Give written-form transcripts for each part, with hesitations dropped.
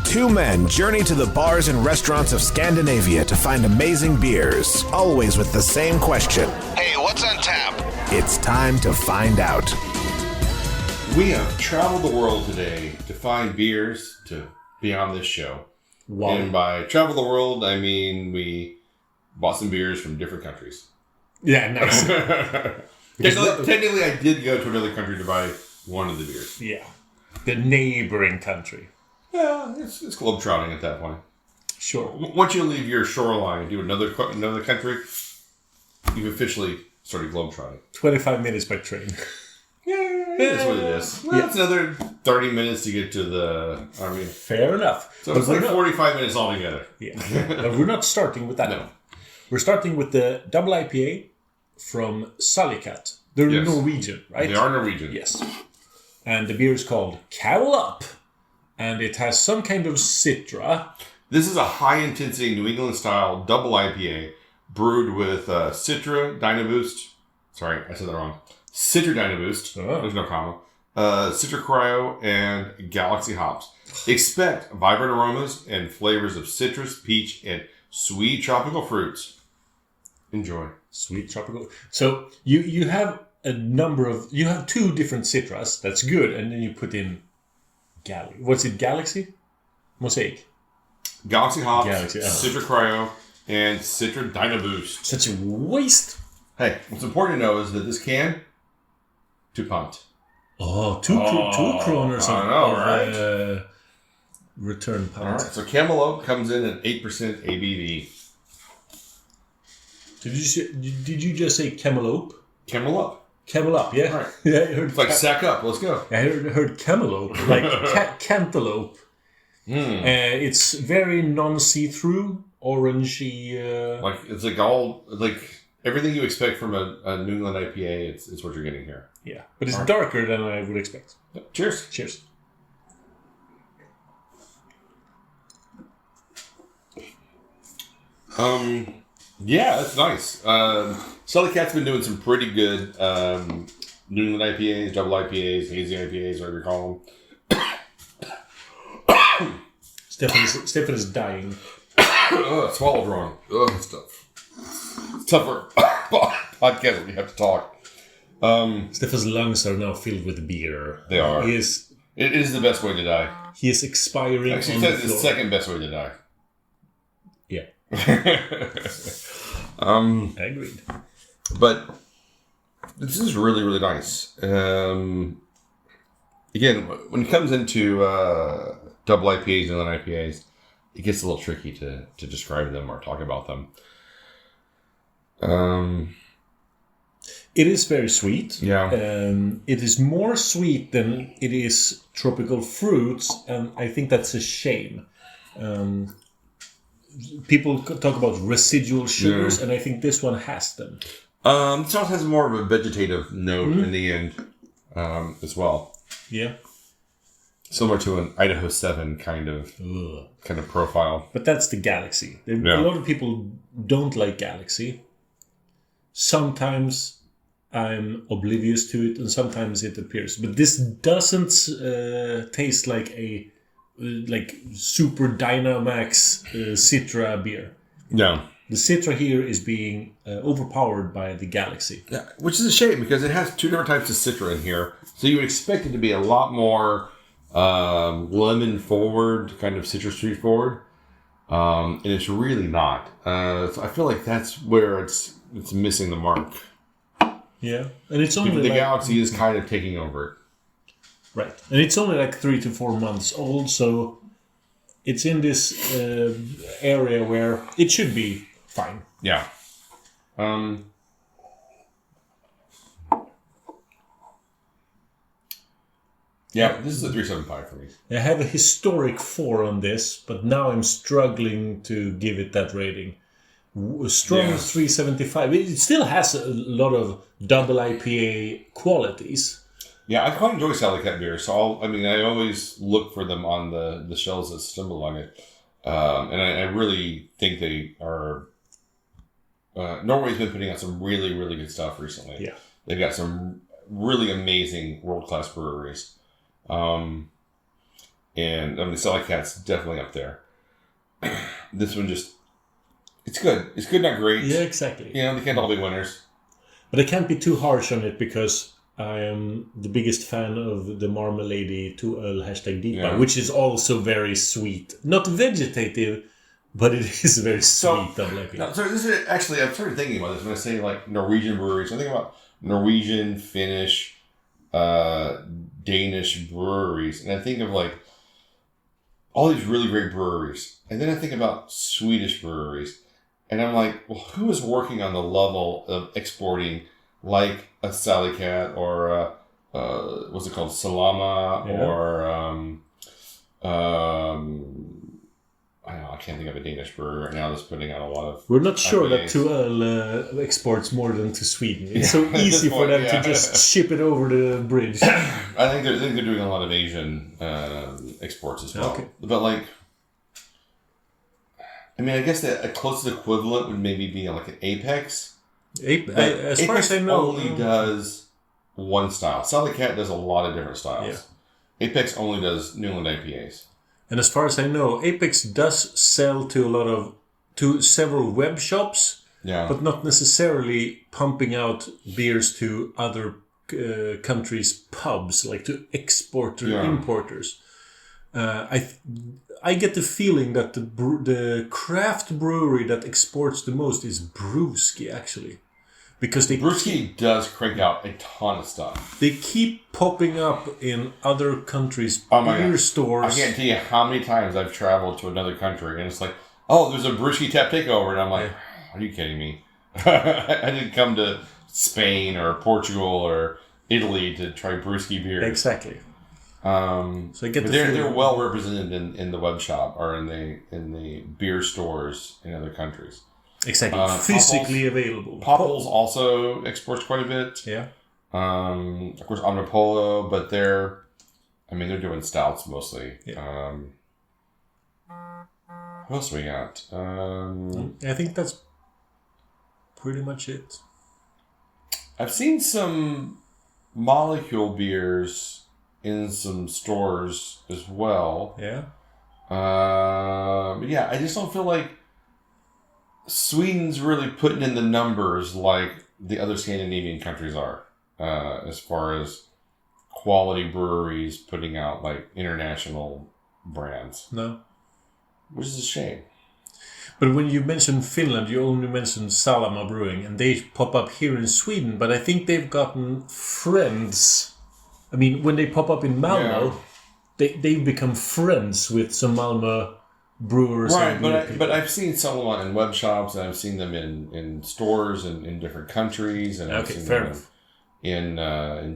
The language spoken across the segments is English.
Two men journey to the bars and restaurants of Scandinavia to find amazing beers, always with the same question. Hey, what's on tap? It's time to find out. We have traveled the world today to find beers to be on this show. Wow. And by travel the world, I mean we bought some beers from different countries. Yeah, nice. Technically, I did go to another country to buy one of the beers. Yeah. The neighboring country. Yeah, it's globetrotting at that point. Sure. Once you leave your shoreline and do another country, you've officially started globetrotting. 25 minutes by train. Yeah, that's what it is. Well, it's another 30 minutes to get to the... Fair enough. So it's like 45 minutes altogether. Yeah. But we're not starting with that. No. We're starting with the double IPA from Salikatt. They're Norwegian, right? They are Norwegian. Yes. And the beer is called Camel Up. And it has some kind of citra. This is a high-intensity New England-style double IPA brewed with citra, dynaboost. Sorry, I said that wrong. Citra dynaboost. Oh. There's no comma. Citra cryo and galaxy hops. Expect vibrant aromas and flavors of citrus, peach, and sweet tropical fruits. Enjoy. Sweet tropical. So you have you have two different citras. That's good. And then you put in what's it? Galaxy? Mosaic. Galaxy hops, Citra cryo, and Citra dynaboost. Such a waste. Hey, what's important to know is that this can, 2 punt. Oh, 2 kroners. I know, right? Return punt. All right, so Camel Up comes in at 8% ABV. Did you just say Camel Up? Camel Up. Camel Up, yeah. Right. Yeah, I heard it's like sack up. Let's go. I heard Camelope, like cantaloupe. It's very non-see-through, orangey. Like it's like everything you expect from a New England IPA. It's what you're getting here. Yeah, but it's darker than I would expect. Cheers. Cheers. Yeah, that's nice. Salikatt's been doing some pretty good New England IPAs, double IPAs, hazy IPAs, whatever you call them. Stefan is dying. I swallowed wrong. It's tough. It's tougher podcast when you have to talk. Stefan's lungs are now filled with beer. They are. It is the best way to die. He is expiring. Actually, it's the second best way to die. Yeah. Agreed. But this is really, really nice. Again, when it comes into double IPAs and IPAs, it gets a little tricky to describe them or talk about them. It is very sweet. Yeah. It is more sweet than it is tropical fruits, and I think that's a shame. People talk about residual sugars, and I think this one has them. It also has more of a vegetative note in the end as well. Yeah. Similar to an Idaho 7 kind of profile. But that's the Galaxy. A lot of people don't like Galaxy. Sometimes I'm oblivious to it, and sometimes it appears. But this doesn't taste like a super Dynamax Citra beer. Yeah. The Citra here is being overpowered by the Galaxy. Yeah, which is a shame because it has 2 different types of Citra in here. So you would expect it to be a lot more lemon forward, kind of citrus street forward. And it's really not. So I feel like that's where it's missing the mark. Yeah. And it's only the Galaxy is kind of taking over it. Right. And it's only like 3 to 4 months old, so it's in this area where it should be fine. Yeah. Yeah, this is a 3.75 for me. I have a historic 4 on this, but now I'm struggling to give it that rating. Strong 3.75. It still has a lot of double IPA qualities. Yeah, I quite enjoy Salikatt beer, so I always look for them on the shelves that symbol on it. And I really think they are... Norway's been putting out some really, really good stuff recently. Yeah. They've got some really amazing world-class breweries. And And I mean, Salikatt's definitely up there. This one just, it's good. It's good, not great. Yeah, exactly. You know, they can't all be winners. But I can't be too harsh on it because I am the biggest fan of the Marmalade 2Öl #DIPA, which is also very sweet. Not vegetative, but it is very sweet. So this is actually, I've started thinking about this when I say like Norwegian breweries. I think about Norwegian, Finnish, Danish breweries, and I think of like all these really great breweries. And then I think about Swedish breweries. And I'm like, well, who is working on the level of exporting like a Salikatt or what's it called? Salama or I don't know, I can't think of a Danish brewery right now that's putting out a lot of. We're not sure IPAs. that 2Öl exports more than to Sweden. It's so easy for them to just ship it over the bridge. I think they're doing a lot of Asian exports as well. Okay. But like, I mean, I guess the closest equivalent would maybe be like an Apex. As far as I know, only does one style. Salikatt does a lot of different styles. Yeah. Apex only does New England IPAs. And as far as I know, Apex does sell to several web shops, but not necessarily pumping out beers to other countries' pubs, like to export to importers. I get the feeling that the craft brewery that exports the most is Brewski, actually. Because Brewski does crank out a ton of stuff. They keep popping up in other countries' beer stores. I can't tell you how many times I've traveled to another country and it's like, oh, there's a Brewski tap takeover. And I'm like, are you kidding me? I didn't come to Spain or Portugal or Italy to try Brewski beer. Exactly. So I get they're well represented in the web shop or in the beer stores in other countries. Exactly. Physically available. Popples also exports quite a bit. Yeah. Of course, Omnipolo, but they're doing stouts mostly. Yeah. What else do we got? I think that's pretty much it. I've seen some molecule beers in some stores as well. Yeah. But yeah, I just don't feel like Sweden's really putting in the numbers like the other Scandinavian countries are, as far as quality breweries putting out like international brands. No. Which is a shame. But when you mention Finland, you only mentioned Salama Brewing, and they pop up here in Sweden, but I think they've gotten friends. I mean, when they pop up in Malmö, they've become friends with some Malmö brewers. Right, but I've seen Salama in web shops, and I've seen them in stores in different countries, and I've seen them in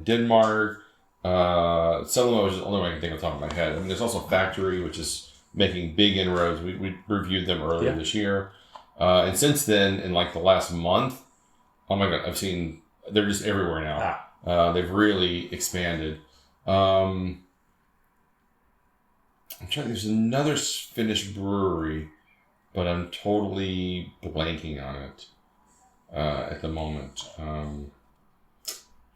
Denmark. Salama was the only one I can think of off the top of my head. I mean, there's also Factory, which is making big inroads. We reviewed them earlier this year. And since then, in like the last month, oh my God, I've seen, they're just everywhere now. They've really expanded. I'm trying, there's another Finnish brewery, but I'm totally blanking on it at the moment.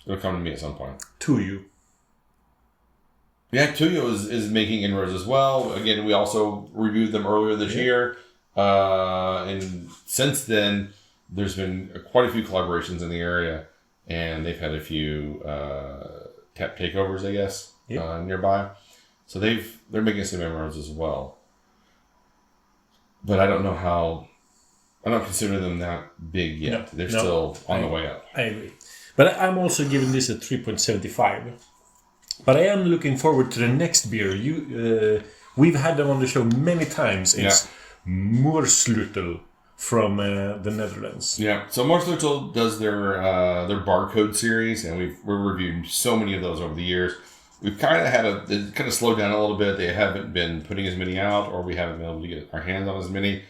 It'll come to me at some point. Tuju. Yeah, Tuyo is making inroads as well. Again, we also reviewed them earlier this year. And since then, there's been quite a few collaborations in the area. And they've had a few tap takeovers, I guess, nearby. So they're making some inroads as well. But I don't know how... I don't consider them that big yet. They're still on the way up. I agree. But I'm also giving this a 3.75. But I am looking forward to the next beer. We've had them on the show many times. It's Moersleutel from the Netherlands. Yeah, so Moersleutel does their barcode series, and we've reviewed so many of those over the years. We've kind of slowed down a little bit. They haven't been putting as many out, or we haven't been able to get our hands on as many.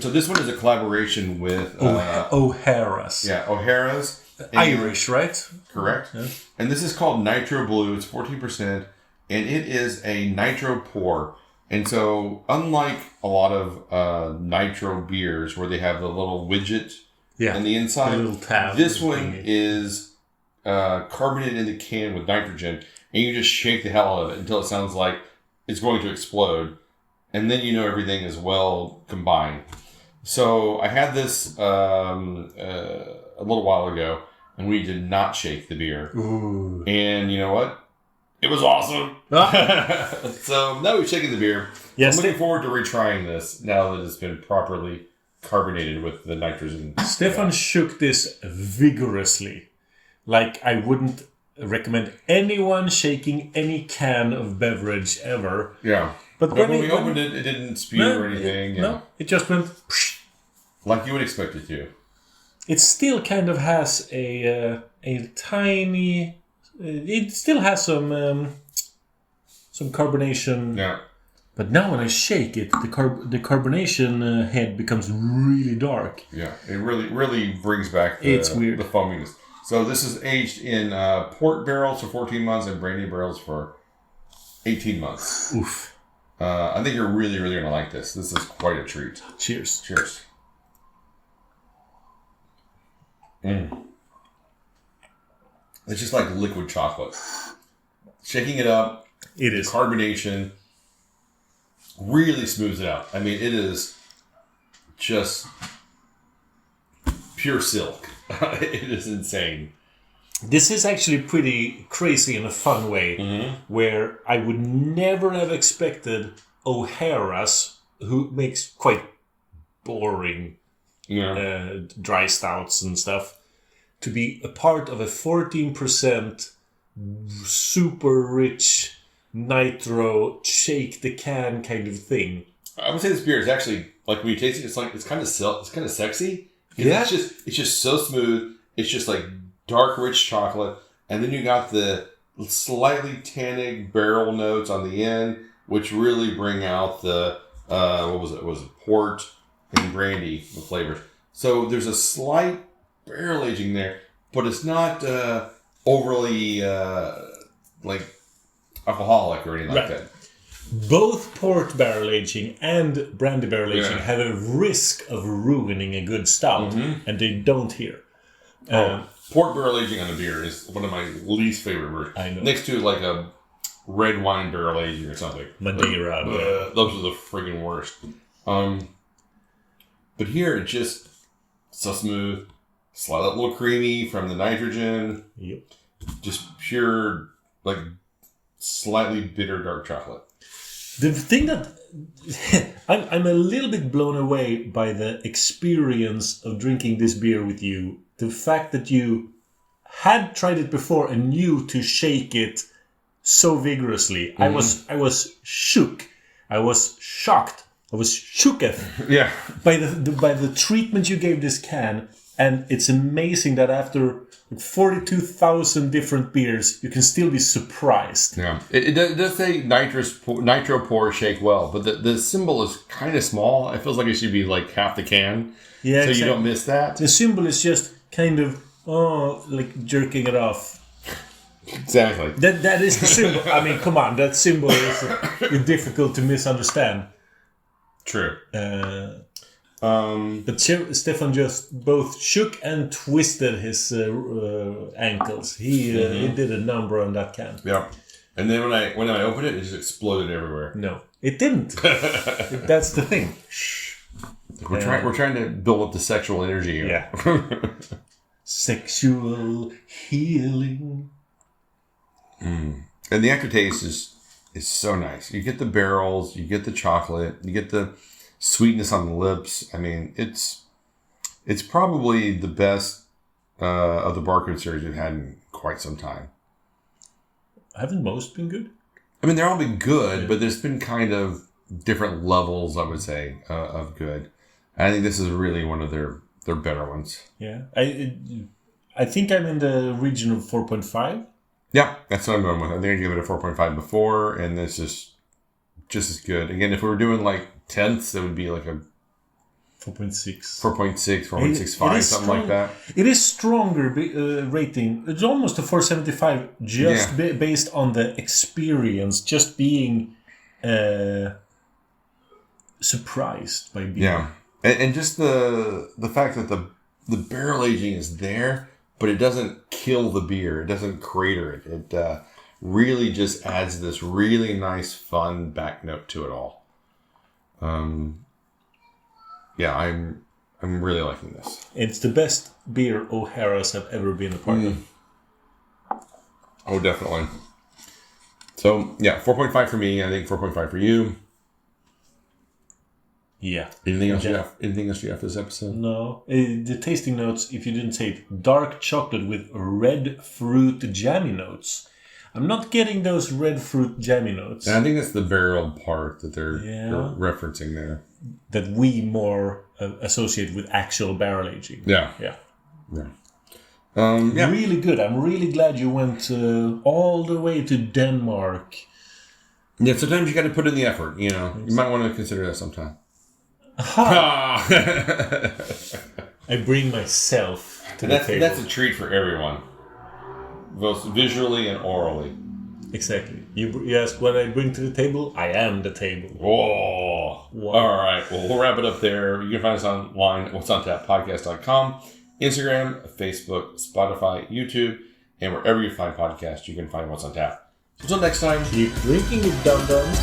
So this one is a collaboration with O'Hara's. Yeah, O'Hara's. Irish, right? Correct. Yeah. And this is called Nitro Blue. It's 14%, and it is a nitro pour. And so, unlike a lot of nitro beers where they have the little widget in the inside, the little tab this one is carbonated in the can with nitrogen, and you just shake the hell out of it until it sounds like it's going to explode. And then you know everything is well combined. So I had this a little while ago, and we did not shake the beer. Ooh. And you know what? It was awesome. So now we've shaken the beer. Yes, I'm looking forward to retrying this now that it's been properly carbonated with the nitrogen. Stefan shook this vigorously. Like, I wouldn't recommend anyone shaking any can of beverage ever. Yeah. But when we opened it, it didn't spew or anything. No, it just went... Like you would expect it to. It still kind of has a tiny... It still has some carbonation. Yeah. But now when I shake it, the carbonation head becomes really dark. Yeah, it really brings back it's weird. The foaminess. So this is aged in port barrels for 14 months and brandy barrels for 18 months. Oof. I think you're really going to like this. This is quite a treat. Cheers. Cheers. It's just like liquid chocolate. Shaking it up. It is. Carbonation really smooths it out. I mean, it is just pure silk. It is insane. This is actually pretty crazy in a fun way, where I would never have expected O'Hara's, who makes quite boring dry stouts and stuff, to be a part of a 14% super rich nitro shake the can kind of thing. I would say this beer is actually, like when you taste it, it's kind of sexy. Yeah. It's just so smooth. It's just like dark, rich chocolate, and then you got the slightly tannic barrel notes on the end, which really bring out the what was it? Was it port and brandy flavors? So there's a slight barrel aging there, but it's not overly like alcoholic or anything like that. Both port barrel aging and brandy barrel aging have a risk of ruining a good stout, and they don't here. Port barrel aging on a beer is one of my least favorite words. I know. Next to like a red wine barrel aging or something. Madeira. Those are the friggin' worst. But here it's just so smooth, slightly a little creamy from the nitrogen. Yep. Just pure, like slightly bitter dark chocolate. The thing that I'm a little bit blown away by the experience of drinking this beer with you. The fact that you had tried it before and knew to shake it so vigorously. I was shook. I was shocked. I was shooketh. Yeah. By the treatment you gave this can, and it's amazing that after 42,000 different beers, you can still be surprised. Yeah, it does say nitro pour shake well, but the symbol is kind of small. It feels like it should be like half the can. Yeah, so exactly. You don't miss that. The symbol is just kind of like jerking it off. Exactly. That is the symbol. I mean, come on, that symbol is difficult to misunderstand. True. But Stefan just both shook and twisted his ankles. He did a number on that can. Yeah. And then when I opened it, it just exploded everywhere. No, it didn't. That's the thing. We're trying to build up the sexual energy here. Yeah. Sexual healing. And the aftertaste is so nice. You get the barrels, you get the chocolate, you get the sweetness on the lips. I mean, it's probably the best of the Barcode series we've had in quite some time. Haven't most been good? I mean, they're all been good, but there's been kind of different levels, I would say, of good. I think this is really one of their better ones. Yeah. I think I'm in the region of 4.5. Yeah, that's what I'm going with. I think I gave it a 4.5 before, and this is just as good. Again, if we were doing like tenths, it would be like a 4.6. 4.6, 4.65, something like that. It is stronger rating. It's almost a 4.75 just based on the experience, just being surprised by being. Yeah, and just the fact that the barrel aging is there, but it doesn't kill the beer. It doesn't crater it. It really just adds this really nice, fun back note to it all. Yeah, I'm really liking this. It's the best beer O'Hara's have ever been a part of. Oh, definitely. So, yeah, 4.5 for me. I think 4.5 for you. Yeah. Anything else you have for this episode? No. The tasting notes, if you didn't say it, dark chocolate with red fruit jammy notes. I'm not getting those red fruit jammy notes. And I think that's the barrel part that they're referencing there. That we more associate with actual barrel aging. Yeah. Yeah. Really good. I'm really glad you went all the way to Denmark. Yeah, sometimes you got to put in the effort, you know. You might want to consider that sometime. I bring myself to the table. That's a treat for everyone. Both visually and orally. Exactly. You ask what I bring to the table? I am the table. Whoa. Wow. All right. Well, we'll wrap it up there. You can find us online at what'sontappodcast.com, Instagram, Facebook, Spotify, YouTube, and wherever you find podcasts, you can find What's on Tap. Until next time. Keep drinking it, dum-dums.